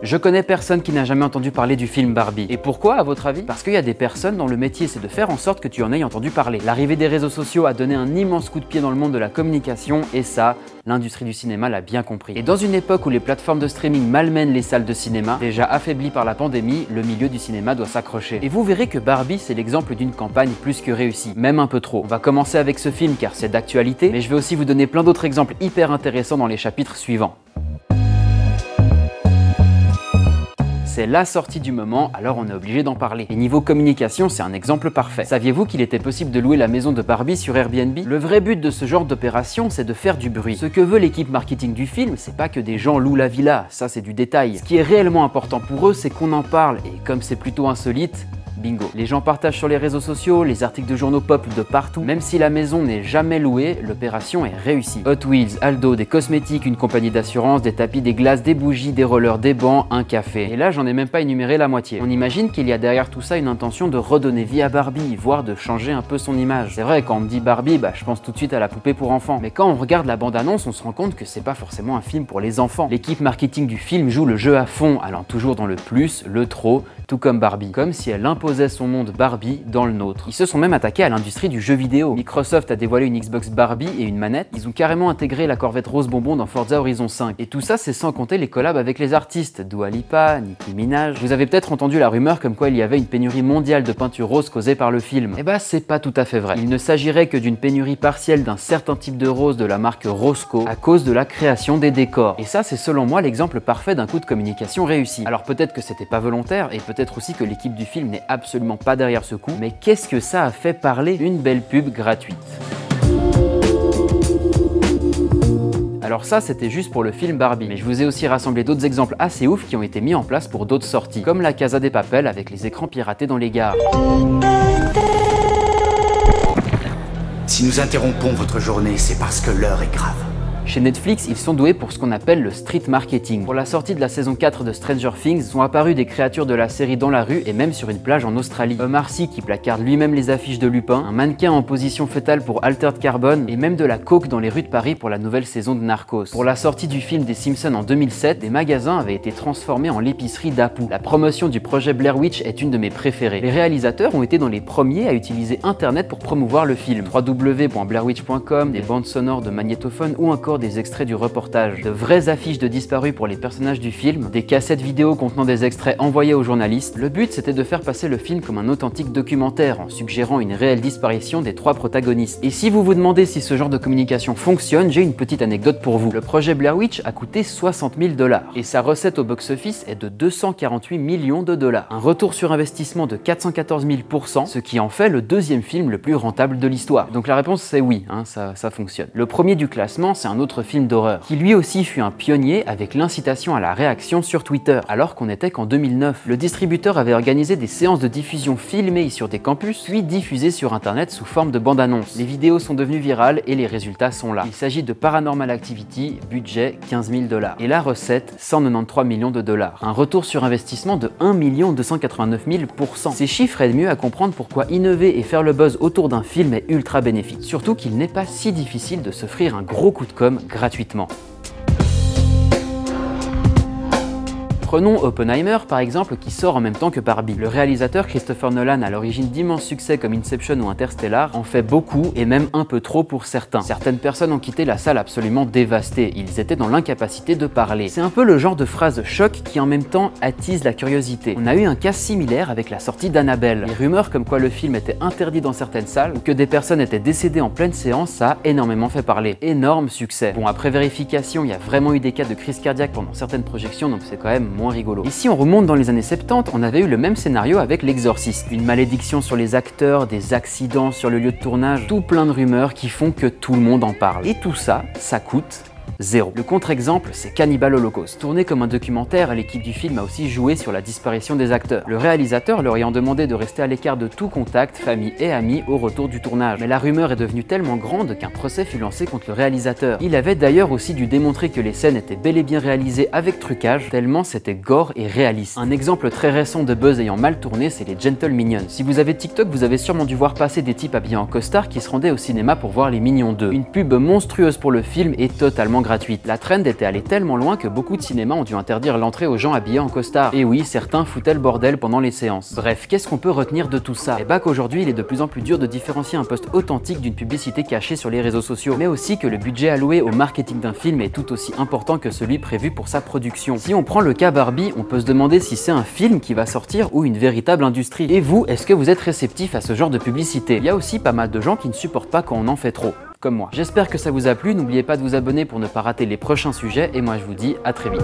Je connais personne qui n'a jamais entendu parler du film Barbie. Et pourquoi, à votre avis? Parce qu'il y a des personnes dont le métier c'est de faire en sorte que tu en aies entendu parler. L'arrivée des réseaux sociaux a donné un immense coup de pied dans le monde de la communication et ça, l'industrie du cinéma l'a bien compris. Et dans une époque où les plateformes de streaming malmènent les salles de cinéma, déjà affaiblies par la pandémie, le milieu du cinéma doit s'accrocher. Et vous verrez que Barbie, c'est l'exemple d'une campagne plus que réussie, même un peu trop. On va commencer avec ce film car c'est d'actualité, mais je vais aussi vous donner plein d'autres exemples hyper intéressants dans les chapitres suivants. C'est la sortie du moment, alors on est obligé d'en parler. Et niveau communication, c'est un exemple parfait. Saviez-vous qu'il était possible de louer la maison de Barbie sur Airbnb? Le vrai but de ce genre d'opération, c'est de faire du bruit. Ce que veut l'équipe marketing du film, c'est pas que des gens louent la villa, ça c'est du détail. Ce qui est réellement important pour eux, c'est qu'on en parle, et comme c'est plutôt insolite, bingo. Les gens partagent sur les réseaux sociaux, les articles de journaux pop de partout. Même si la maison n'est jamais louée, l'opération est réussie. Hot Wheels, Aldo, des cosmétiques, une compagnie d'assurance, des tapis, des glaces, des bougies, des rollers, des bancs, un café. Et là, j'en ai même pas énuméré la moitié. On imagine qu'il y a derrière tout ça une intention de redonner vie à Barbie, voire de changer un peu son image. C'est vrai, quand on me dit Barbie, je pense tout de suite à la poupée pour enfants. Mais quand on regarde la bande-annonce, on se rend compte que c'est pas forcément un film pour les enfants. L'équipe marketing du film joue le jeu à fond, allant toujours dans le plus, le trop, tout comme Barbie. Comme si elle imposait son monde Barbie dans le nôtre. Ils se sont même attaqués à l'industrie du jeu vidéo. Microsoft a dévoilé une Xbox Barbie et une manette. Ils ont carrément intégré la Corvette rose bonbon dans Forza Horizon 5. Et tout ça, c'est sans compter les collabs avec les artistes. Dua Lipa, Nicki Minaj. Vous avez peut-être entendu la rumeur comme quoi il y avait une pénurie mondiale de peinture rose causée par le film. Eh c'est pas tout à fait vrai. Il ne s'agirait que d'une pénurie partielle d'un certain type de rose de la marque Roscoe à cause de la création des décors. Et ça, c'est selon moi l'exemple parfait d'un coup de communication réussi. Alors peut-être que c'était pas volontaire et peut-être aussi que l'équipe du film n'est absolument pas derrière ce coup, mais qu'est-ce que ça a fait parler? Une belle pub gratuite. Alors ça, c'était juste pour le film Barbie, mais je vous ai aussi rassemblé d'autres exemples assez ouf qui ont été mis en place pour d'autres sorties, comme la Casa de Papel avec les écrans piratés dans les gares. Si nous interrompons votre journée, c'est parce que l'heure est grave. Chez Netflix, ils sont doués pour ce qu'on appelle le street marketing. Pour la sortie de la saison 4 de Stranger Things, sont apparues des créatures de la série dans la rue et même sur une plage en Australie. Omar Sy qui placarde lui-même les affiches de Lupin, un mannequin en position fétale pour Altered Carbon et même de la coke dans les rues de Paris pour la nouvelle saison de Narcos. Pour la sortie du film des Simpsons en 2007, des magasins avaient été transformés en l'épicerie d'Apu. La promotion du projet Blair Witch est une de mes préférées. Les réalisateurs ont été dans les premiers à utiliser Internet pour promouvoir le film. www.blairwitch.com, des bandes sonores de magnétophones ou encore des extraits du reportage, de vraies affiches de disparus pour les personnages du film, des cassettes vidéo contenant des extraits envoyés aux journalistes. Le but, c'était de faire passer le film comme un authentique documentaire en suggérant une réelle disparition des trois protagonistes. Et si vous vous demandez si ce genre de communication fonctionne, j'ai une petite anecdote pour vous. Le projet Blair Witch a coûté 60 000 $ et sa recette au box-office est de 248 millions de $. Un retour sur investissement de 414 000%, ce qui en fait le deuxième film le plus rentable de l'histoire. Donc la réponse c'est oui, ça fonctionne. Le premier du classement, c'est un autre film d'horreur, qui lui aussi fut un pionnier avec l'incitation à la réaction sur Twitter, alors qu'on n'était qu'en 2009. Le distributeur avait organisé des séances de diffusion filmées sur des campus, puis diffusées sur internet sous forme de bande-annonce. Les vidéos sont devenues virales et les résultats sont là. Il s'agit de Paranormal Activity, budget 15 000 $. Et la recette, 193 millions de $. Un retour sur investissement de 1 289 000%. Ces chiffres aident mieux à comprendre pourquoi innover et faire le buzz autour d'un film est ultra bénéfique. Surtout qu'il n'est pas si difficile de s'offrir un gros coup de com' gratuitement. Prenons Oppenheimer par exemple qui sort en même temps que Barbie. Le réalisateur Christopher Nolan, à l'origine d'immenses succès comme Inception ou Interstellar, en fait beaucoup et même un peu trop pour certains. Certaines personnes ont quitté la salle absolument dévastées, ils étaient dans l'incapacité de parler. C'est un peu le genre de phrase choc qui en même temps attise la curiosité. On a eu un cas similaire avec la sortie d'Annabelle. Les rumeurs comme quoi le film était interdit dans certaines salles ou que des personnes étaient décédées en pleine séance, ça a énormément fait parler. Énorme succès. Bon, après vérification, il y a vraiment eu des cas de crise cardiaque pendant certaines projections, donc c'est quand même moins rigolo. Et si on remonte dans les années 70, on avait eu le même scénario avec L'Exorciste. Une malédiction sur les acteurs, des accidents sur le lieu de tournage, tout plein de rumeurs qui font que tout le monde en parle. Et tout ça, ça coûte zéro. Le contre-exemple, c'est Cannibal Holocaust. Tourné comme un documentaire, l'équipe du film a aussi joué sur la disparition des acteurs. Le réalisateur leur ayant demandé de rester à l'écart de tout contact, famille et amis au retour du tournage. Mais la rumeur est devenue tellement grande qu'un procès fut lancé contre le réalisateur. Il avait d'ailleurs aussi dû démontrer que les scènes étaient bel et bien réalisées avec trucage, tellement c'était gore et réaliste. Un exemple très récent de buzz ayant mal tourné, c'est les Gentle Minions. Si vous avez TikTok, vous avez sûrement dû voir passer des types habillés en costard qui se rendaient au cinéma pour voir les Minions 2. Une pub monstrueuse pour le film et totalement gratuite. La trend était allée tellement loin que beaucoup de cinémas ont dû interdire l'entrée aux gens habillés en costard. Et oui, certains foutaient le bordel pendant les séances. Bref, qu'est-ce qu'on peut retenir de tout ça? Eh bah qu'aujourd'hui, il est de plus en plus dur de différencier un post authentique d'une publicité cachée sur les réseaux sociaux, mais aussi que le budget alloué au marketing d'un film est tout aussi important que celui prévu pour sa production. Si on prend le cas Barbie, on peut se demander si c'est un film qui va sortir ou une véritable industrie. Et vous, est-ce que vous êtes réceptif à ce genre de publicité? Il y a aussi pas mal de gens qui ne supportent pas quand on en fait trop, comme moi. J'espère que ça vous a plu, n'oubliez pas de vous abonner pour ne pas rater les prochains sujets, et moi je vous dis à très vite.